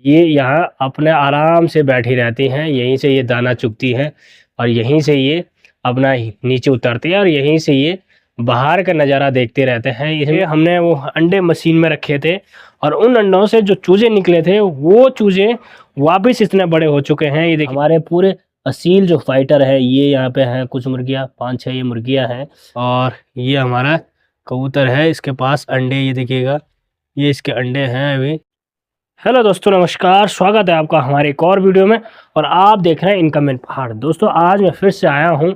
ये यहाँ अपने आराम से बैठी रहती हैं, यहीं से ये दाना चुगती हैं और यहीं से ये अपना नीचे उतरती है और यहीं से ये बाहर का नज़ारा देखते रहते हैं। इसलिए हमने वो अंडे मशीन में रखे थे और उन अंडों से जो चूजे निकले थे वो चूजे वापस इतने बड़े हो चुके हैं। ये देखिए हमारे पूरे असील जो फाइटर है ये यहाँ पे हैं, कुछ मुर्गियाँ 5-6 ये मुर्गियाँ हैं और ये हमारा कबूतर है, इसके पास अंडे ये देखिएगा, ये इसके अंडे हैं अभी। हेलो दोस्तों, नमस्कार, स्वागत है आपका हमारे एक और वीडियो में और आप देख रहे हैं इनकम इन पहाड़। दोस्तों आज मैं फिर से आया हूं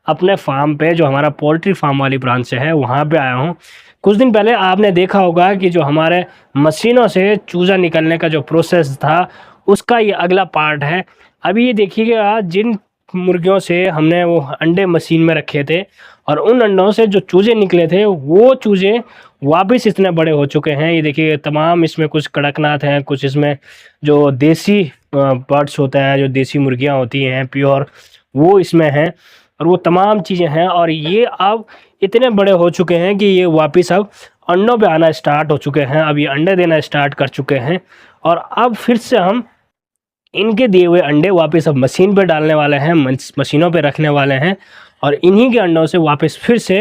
अपने फार्म पे, जो हमारा पोल्ट्री फार्म वाली ब्रांच से है वहां पे आया हूं। कुछ दिन पहले आपने देखा होगा कि जो हमारे मशीनों से चूज़ा निकलने का जो प्रोसेस था उसका ये अगला पार्ट है। अभी ये देखिएगा, जिन मुर्गियों से हमने वो अंडे मशीन में रखे थे और उन अंडों से जो चूजे निकले थे वो चूजे वापस इतने बड़े हो चुके हैं। ये देखिए तमाम इसमें कुछ कड़कनाथ हैं, कुछ इसमें जो देसी बर्ड्स होता है, जो देसी मुर्गियां होती हैं प्योर, वो इसमें हैं और वो तमाम चीज़ें हैं। और ये अब इतने बड़े हो चुके हैं कि ये वापस अब अंडों पे आना स्टार्ट हो चुके हैं। अब ये अंडे देना स्टार्ट कर चुके हैं और अब फिर से हम इनके दिए हुए अंडे वापस अब मशीन पे डालने वाले हैं, मशीनों पे रखने वाले हैं और इन्हीं के अंडों से वापस फिर से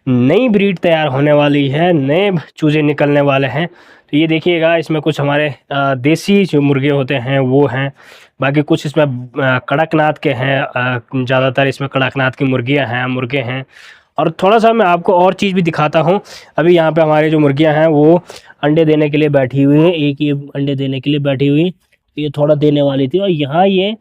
नई ब्रीड तैयार होने वाली है, नए चूजे निकलने वाले हैं। तो ये देखिएगा, इसमें कुछ हमारे देसी जो मुर्गे होते हैं वो हैं, बाकी कुछ इसमें कड़कनाथ के हैं, ज़्यादातर इसमें कड़कनाथ की मुर्गियाँ हैं, मुर्गे हैं। और थोड़ा सा मैं आपको और चीज़ भी दिखाता हूँ। अभी यहाँ पे हमारी जो मुर्गियाँ हैं वो अंडे देने के लिए बैठी हुई हैं, एक ही अंडे देने के लिए बैठी हुई, ये थोड़ा देने वाली थी और यहाँ ये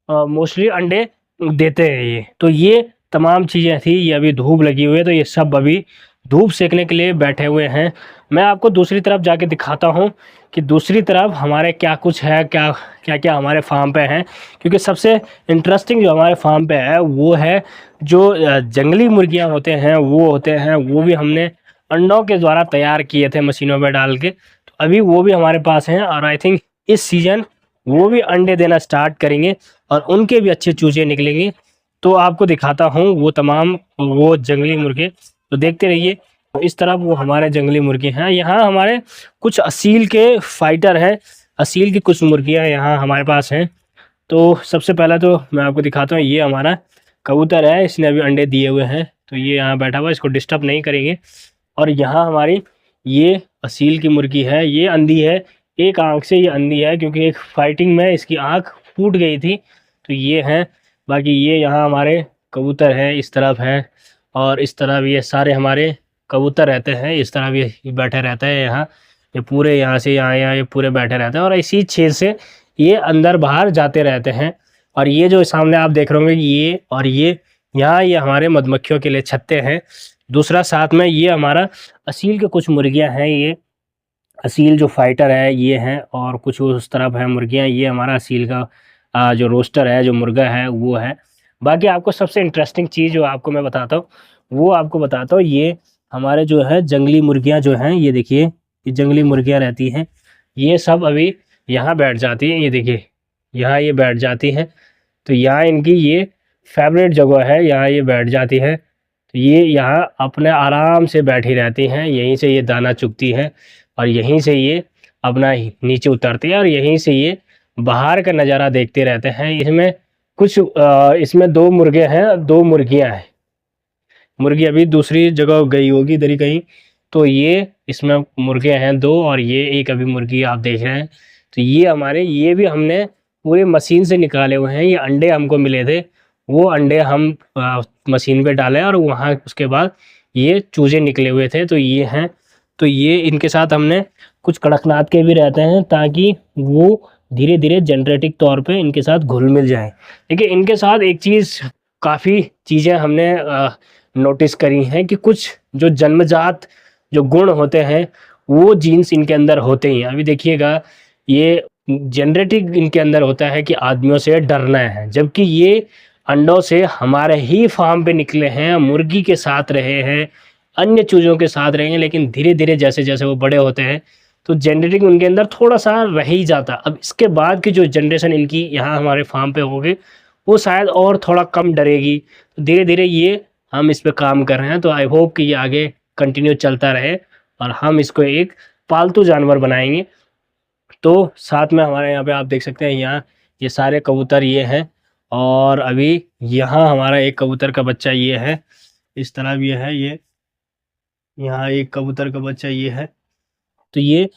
मोस्टली अंडे देते हैं ये। तो ये तमाम चीज़ें थी, ये अभी धूप लगी हुई है तो ये सब अभी धूप सेकने के लिए बैठे हुए हैं। मैं आपको दूसरी तरफ जाके दिखाता हूँ कि दूसरी तरफ हमारे क्या कुछ है, क्या क्या क्या हमारे फार्म पे हैं। क्योंकि सबसे इंटरेस्टिंग जो हमारे फार्म पे है वो है जो जंगली मुर्गियाँ होते हैं, वो भी हमने अंडों के द्वारा तैयार किए थे मशीनों में डाल के। तो अभी वो भी हमारे पास हैं और आई थिंक इस सीज़न वो भी अंडे देना स्टार्ट करेंगे और उनके भी अच्छे चूजे निकलेंगे। तो आपको दिखाता हूँ वो तमाम वो जंगली मुर्गे, तो देखते रहिए। तो इस तरफ वो हमारे जंगली मुर्गे हैं, यहाँ हमारे कुछ असील के फाइटर हैं, असील की कुछ मुर्गियाँ यहाँ हमारे पास हैं। तो सबसे पहले तो मैं आपको दिखाता हूँ, ये हमारा कबूतर है, इसने अभी अंडे दिए हुए हैं तो ये यहाँ बैठा हुआ है, इसको डिस्टर्ब नहीं करेंगे। और यहाँ हमारी ये असील की मुर्गी है, ये अंधी है, एक आंख से ये अंधी है क्योंकि एक फाइटिंग में इसकी आंख फूट गई थी। तो ये हैं, बाकी ये यहाँ हमारे कबूतर हैं, इस तरफ है और इस तरफ ये सारे हमारे कबूतर रहते हैं। इस तरफ ये बैठे रहते हैं यहाँ, ये पूरे यहाँ से यहाँ ये पूरे बैठे रहते हैं और इसी छेद से ये अंदर बाहर जाते रहते हैं। और ये जो सामने आप देख रहे होंगे ये और ये यहाँ ये हमारे मधुमक्खियों के लिए छत्ते हैं। दूसरा साथ में ये हमारा असील के कुछ मुर्गियाँ हैं, ये असील जो फाइटर है ये हैं और कुछ उस तरफ है मुर्गियाँ। ये हमारा असील का जो रोस्टर है, जो मुर्गा है वो है। बाकी आपको सबसे इंटरेस्टिंग चीज़ जो आपको मैं बताता हूँ वो आपको बताता हूँ, ये हमारे जो है जंगली मुर्गियाँ जो हैं, ये देखिए ये जंगली मुर्गियाँ रहती हैं, ये सब अभी यहाँ बैठ जाती हैं। ये देखिए यहाँ ये बैठ जाती हैं, तो यहाँ इनकी ये फेवरेट जगह है, यहाँ ये बैठ जाती है। तो ये यहाँ अपने आराम से बैठी रहती हैं, यहीं से ये दाना चुगती हैं और यहीं से ये अपना नीचे उतरती है और यहीं से ये बाहर का नज़ारा देखते रहते हैं। इसमें कुछ इसमें 2 मुर्गे हैं, 2 मुर्गियां हैं। मुर्गी अभी दूसरी जगह गई होगी इधर ही कहीं, तो ये इसमें मुर्गे हैं 2 और ये एक अभी मुर्गी आप देख रहे हैं। तो ये हमारे, ये भी हमने पूरे मशीन से निकाले हुए हैं, ये अंडे हमको मिले थे, वो अंडे हम मशीन पे डाले और वहाँ उसके बाद ये चूजे निकले हुए थे। तो ये हैं, तो ये इनके साथ हमने कुछ कड़कनाथ के भी रहते हैं ताकि वो धीरे धीरे जेनरेटिक तौर पे इनके साथ घुल मिल जाए। देखिए इनके साथ एक चीज़, काफ़ी चीज़ें हमने नोटिस करी हैं कि कुछ जो जन्मजात जो गुण होते हैं वो जीन्स इनके अंदर होते ही हैं। अभी देखिएगा ये जेनरेटिक इनके अंदर होता है कि आदमियों से डरना है, जबकि ये अंडों से हमारे ही फार्म पे निकले हैं, मुर्गी के साथ रहे हैं, अन्य चूज़ों के साथ रहे हैं, लेकिन धीरे धीरे जैसे जैसे वो बड़े होते हैं तो जेनेटिक उनके अंदर थोड़ा सा रह ही जाता। अब इसके बाद की जो जनरेशन इनकी यहाँ हमारे फार्म पे होगी वो शायद और थोड़ा कम डरेगी। तो धीरे धीरे ये हम इस पे काम कर रहे हैं, तो आई होप कि ये आगे कंटिन्यू चलता रहे और हम इसको एक पालतू जानवर बनाएंगे तो साथ में हमारे यहाँ पे आप देख सकते हैं, यहाँ ये सारे कबूतर ये हैं, और अभी यहाँ हमारा एक कबूतर का बच्चा ये है, इस तरफ ये है, ये यहाँ एक कबूतर का बच्चा ये है। तो ये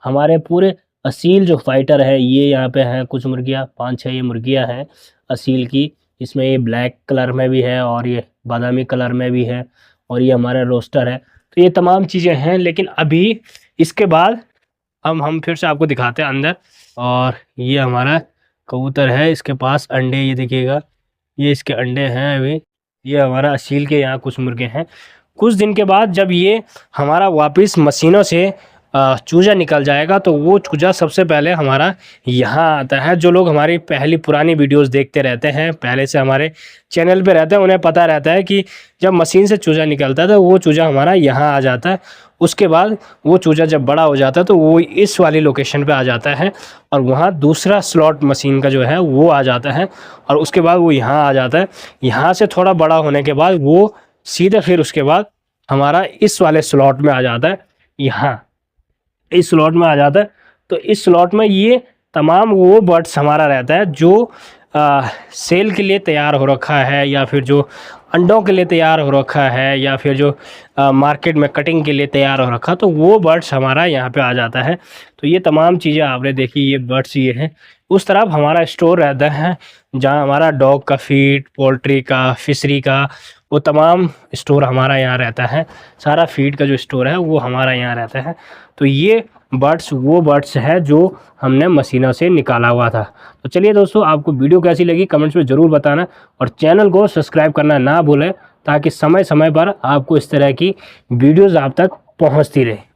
हमारे पूरे असील जो फाइटर है ये यहाँ पे हैं कुछ मुर्गियाँ, 5-6 ये मुर्गियाँ हैं असील की। इसमें ये ब्लैक कलर में भी है और ये बादामी कलर में भी है, और ये हमारा रोस्टर है। तो ये तमाम चीज़ें हैं, लेकिन अभी इसके बाद हम फिर से आपको दिखाते हैं अंदर। और ये हमारा कबूतर है, इसके पास अंडे, ये देखिएगा, ये इसके अंडे हैं अभी। ये हमारा असील के यहाँ कुछ मुर्गे हैं। कुछ दिन के बाद जब ये हमारा वापस मशीनों से चूजा निकल जाएगा, तो वो चूजा सबसे पहले हमारा यहाँ आता है। जो लोग हमारी पहली पुरानी वीडियोस देखते रहते हैं, पहले से हमारे चैनल पे रहते हैं, उन्हें पता रहता है कि जब मशीन से चूजा निकलता है तो वो चूजा हमारा यहाँ आ जाता है। उसके बाद वो चूजा जब बड़ा हो जाता है तो वो इस वाली लोकेशन पे आ जाता है, और वहाँ दूसरा स्लॉट मशीन का जो है वो आ जाता है, और उसके बाद वो यहाँ आ जाता है। यहाँ से थोड़ा बड़ा होने के बाद वो सीधे फिर उसके बाद हमारा इस वाले स्लॉट में आ जाता है, यहाँ इस स्लॉट में आ जाता है। तो इस स्लॉट में ये तमाम वो बर्ड्स हमारा रहता है जो सेल के लिए तैयार हो रखा है, या फिर जो अंडों के लिए तैयार हो रखा है, या फिर जो मार्केट में कटिंग के लिए तैयार हो रखा, तो वो बर्ड्स हमारा यहाँ पे आ जाता है। तो ये तमाम चीज़ें आपने देखी, ये बर्ड्स ये हैं। उस तरफ हमारा स्टोर रहता है जहाँ हमारा डॉग का फीड, पोल्ट्री का, फिशरी का, वो तमाम स्टोर हमारा यहाँ रहता है। सारा फीड का जो स्टोर है वो हमारा यहाँ रहता है। तो ये बर्ड्स वो बर्ड्स है जो हमने मशीनों से निकाला हुआ था। तो चलिए दोस्तों, आपको वीडियो कैसी लगी कमेंट्स में ज़रूर बताना, और चैनल को सब्सक्राइब करना ना भूलें, ताकि समय समय पर आपको इस तरह की वीडियोज़ आप तक पहुँचती रहे।